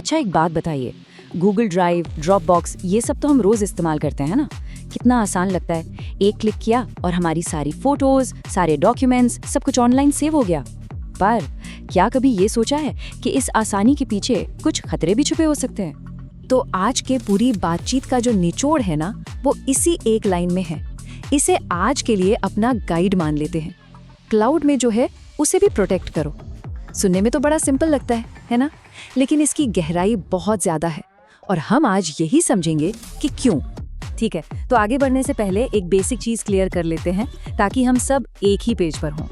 अच्छा एक बात बताइए, गूगल ड्राइव, ड्रॉपबॉक्स ये सब तो हम रोज इस्तेमाल करते हैं ना। कितना आसान लगता है, एक क्लिक किया और हमारी सारी फोटोज, सारे डॉक्यूमेंट्स, सब कुछ ऑनलाइन सेव हो गया। पर क्या कभी ये सोचा है कि इस आसानी के पीछे कुछ खतरे भी छुपे हो सकते हैं? तो आज के पूरी बातचीत का जो निचोड़ है ना, वो इसी एक लाइन में है। इसे आज के लिए अपना गाइड मान लेते हैं। क्लाउड में जो है उसे भी प्रोटेक्ट करो। सुनने में तो बड़ा सिंपल लगता है ना? लेकिन इसकी गहराई बहुत ज्यादा है और हम आज यही समझेंगे कि क्यों। ठीक है, तो आगे बढ़ने से पहले एक बेसिक चीज क्लियर कर लेते हैं ताकि हम सब एक ही पेज पर हों।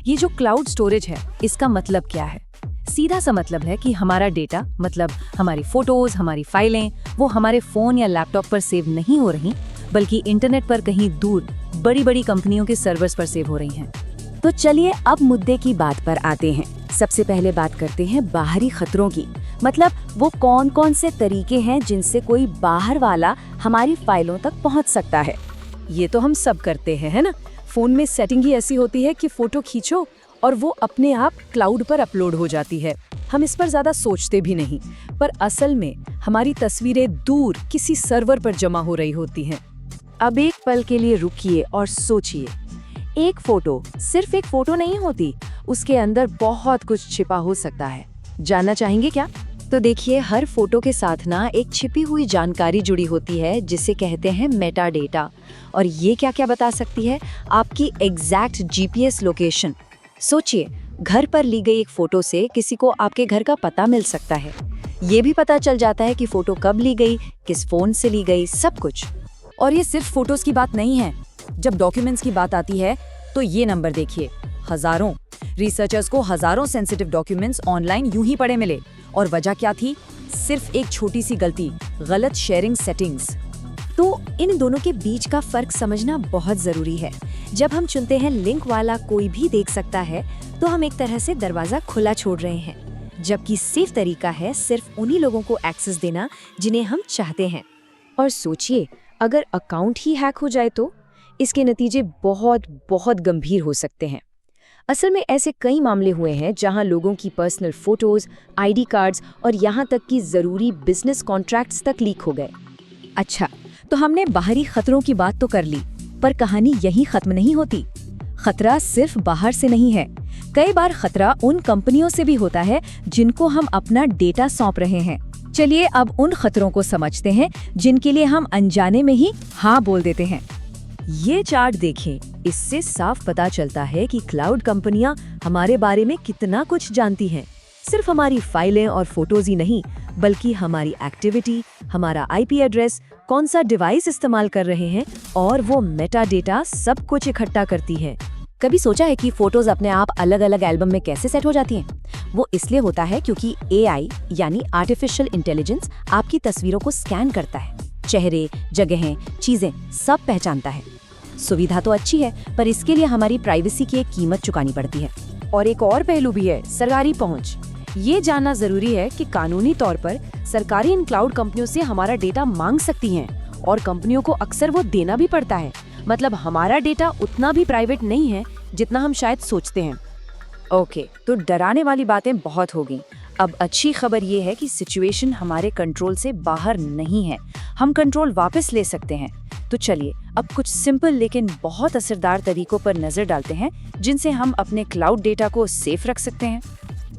ये जो क्लाउड स्टोरेज है, इसका मतलब क्या है? सीधा सा मतलब है कि हमारा डेटा, मतलब हमारी फोटोज, हमारी फाइलें, वो हमारे फोन या लैपटॉप पर सेव नहीं हो रही, बल्कि इंटरनेट पर कहीं दूर बड़ी बड़ी कंपनियों के सर्वर्स पर सेव हो रही हैं। तो चलिए अब मुद्दे की बात पर आते हैं। सबसे पहले बात करते हैं बाहरी खतरों की। मतलब वो कौन कौन से तरीके हैं जिनसे कोई बाहर वाला हमारी फाइलों तक पहुंच सकता है। ये तो हम सब करते हैं, है ना? फोन में सेटिंग ही ऐसी होती है कि फोटो खींचो और वो अपने आप क्लाउड पर अपलोड हो जाती है। हम इस पर ज्यादा सोचते भी नहीं, पर असल में हमारी तस्वीरें दूर किसी सर्वर पर जमा हो रही होती हैं। अब एक पल के लिए रुकिए और सोचिए। एक फोटो सिर्फ एक फोटो नहीं होती, उसके अंदर बहुत कुछ छिपा हो सकता है। जानना चाहेंगे क्या? तो देखिए, हर फोटो के साथ ना एक छिपी हुई जानकारी जुड़ी होती है जिसे कहते हैं मेटा डेटा। और ये क्या क्या बता सकती है? आपकी एग्जैक्ट जीपीएस लोकेशन। सोचिए, घर पर ली गई एक फोटो से किसी को आपके घर का पता मिल सकता है। ये भी पता चल जाता है कि फोटो कब ली गई, किस फोन से ली गई, सब कुछ। और ये सिर्फ फोटोज की बात नहीं है। जब डॉक्यूमेंट्स की बात आती है तो ये नंबर देखिए, हजारों। रिसर्चर्स को हजारों सेंसिटिव डॉक्यूमेंट्स ऑनलाइन यूं ही पड़े मिले। और वजह क्या थी? सिर्फ एक छोटी सी गलती, गलत शेयरिंग सेटिंग्स। तो इन दोनों के बीच का फर्क समझना बहुत जरूरी है। जब हम चुनते हैं लिंक वाला कोई भी देख सकता है, तो हम एक तरह से दरवाजा खुला छोड़ रहे हैं, जबकि सेफ तरीका है सिर्फ उन्हीं लोगों को एक्सेस देना जिन्हें हम चाहते हैं। और सोचिए, अगर अकाउंट ही हैक हो जाए तो इसके नतीजे बहुत बहुत गंभीर हो सकते हैं। असल में ऐसे कई मामले हुए हैं जहां लोगों की पर्सनल फोटोज, आईडी कार्ड्स और यहां तक कि जरूरी बिजनेस कॉन्ट्रैक्ट्स तक लीक हो गए। अच्छा, तो हमने बाहरी खतरों की बात तो कर ली, पर कहानी यहीं खत्म नहीं होती। खतरा सिर्फ बाहर से नहीं है, कई बार खतरा उन कंपनियों से भी होता है जिनको हम अपना डेटा सौंप रहे हैं। चलिए अब उन खतरों को समझते हैं जिनके लिए हम अनजाने में ही हाँ बोल देते हैं। ये चार्ट देखें, इससे साफ पता चलता है कि क्लाउड कंपनियां हमारे बारे में कितना कुछ जानती हैं। सिर्फ हमारी फाइलें और फोटोज ही नहीं, बल्कि हमारी एक्टिविटी, हमारा आईपी एड्रेस, कौन सा डिवाइस इस्तेमाल कर रहे हैं, और वो मेटा डेटा सब कुछ इकट्ठा करती है। कभी सोचा है कि फोटोज अपने आप अलग अलग एल्बम में कैसे सेट हो जाती हैं? वो इसलिए होता है क्योंकि एआई यानी आर्टिफिशियल इंटेलिजेंस आपकी तस्वीरों को स्कैन करता है। चेहरे, जगहें, चीजें सब पहचानता है। सुविधा तो अच्छी है, पर इसके लिए हमारी प्राइवेसी की एक कीमत चुकानी पड़ती है। और एक और पहलू भी है, सरकारी पहुंच। ये जानना जरूरी है कि कानूनी तौर पर सरकारी इन क्लाउड कंपनियों से हमारा डेटा मांग सकती हैं, और कंपनियों को अक्सर वो देना भी पड़ता है। मतलब हमारा डेटा उतना भी प्राइवेट नहीं है जितना हम शायद सोचते हैं। ओके, तो डराने वाली बातें बहुत हो गई। अब अच्छी खबर ये है कि सिचुएशन हमारे कंट्रोल से बाहर नहीं है, हम कंट्रोल वापस ले सकते हैं। तो चलिए अब कुछ सिंपल लेकिन बहुत असरदार तरीकों पर नजर डालते हैं जिनसे हम अपने क्लाउड डेटा को सेफ रख सकते हैं।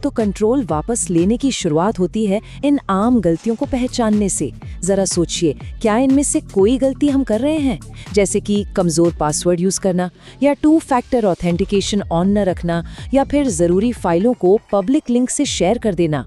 तो कंट्रोल वापस लेने की शुरुआत होती है इन आम गलतियों को पहचानने से। जरा सोचिए, क्या इनमें से कोई गलती हम कर रहे हैं? जैसे कि कमजोर पासवर्ड यूज करना, या 2 फैक्टर ऑथेंटिकेशन ऑन न रखना, या फिर जरूरी फाइलों को पब्लिक लिंक से शेयर कर देना।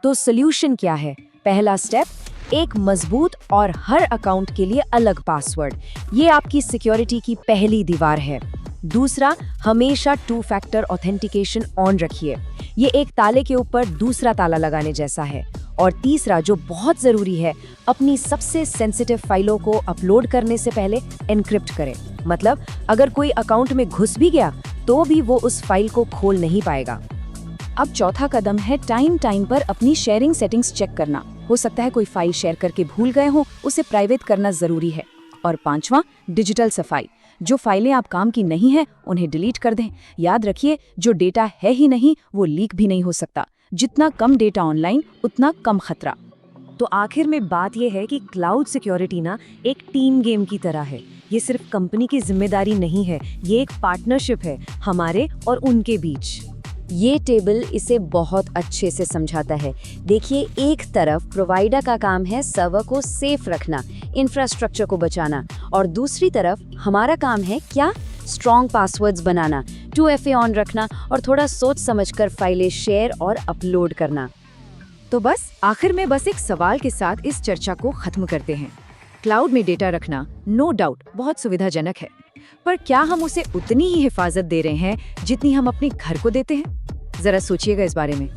तो सॉल्यूशन क्या है? पहला स्टेप, एक मजबूत और हर अकाउंट के लिए अलग पासवर्ड। ये आपकी सिक्योरिटी की पहली दीवार है। दूसरा, हमेशा 2 फैक्टर ऑथेंटिकेशन ऑन रखिए। ये एक ताले के ऊपर दूसरा ताला लगाने जैसा है। और तीसरा, जो बहुत जरूरी है, अपनी सबसे सेंसिटिव फाइलों को अपलोड करने से पहले एन्क्रिप्ट करें। मतलब अगर कोई अकाउंट में घुस भी गया तो भी वो उस फाइल को खोल नहीं पाएगा। अब चौथा कदम है टाइम पर अपनी शेयरिंग सेटिंग्स चेक करना। हो सकता है कोई फाइल शेयर करके भूल गए हो, उसे प्राइवेट करना जरूरी है। और पांचवा, डिजिटल सफाई। जो फाइलें आप काम की नहीं है उन्हें डिलीट कर दें। याद रखिए, जो डेटा है ही नहीं वो लीक भी नहीं हो सकता। जितना कम डेटा ऑनलाइन उतना कम खतरा। तो आखिर में बात यह है कि क्लाउड सिक्योरिटी ना एक टीम गेम की तरह है। ये सिर्फ कंपनी की जिम्मेदारी नहीं है, ये एक पार्टनरशिप है हमारे और उनके बीच। ये टेबल इसे बहुत अच्छे से समझाता है। देखिए, एक तरफ प्रोवाइडर का काम है सर्वर को सेफ रखना, इंफ्रास्ट्रक्चर को बचाना, और दूसरी तरफ हमारा काम है क्या, strong passwords banana, 2FA on रखना और थोड़ा सोच समझकर फाइलें शेयर और अपलोड करना। तो बस आखिर में बस एक सवाल के साथ इस चर्चा को खत्म करते हैं। क्लाउड में डेटा रखना नो डाउट बहुत सुविधाजनक है, पर क्या हम उसे उतनी ही हिफाजत दे रहे हैं जितनी हम अपने घर को देते हैं? जरा सोचिएगा इस बारे में।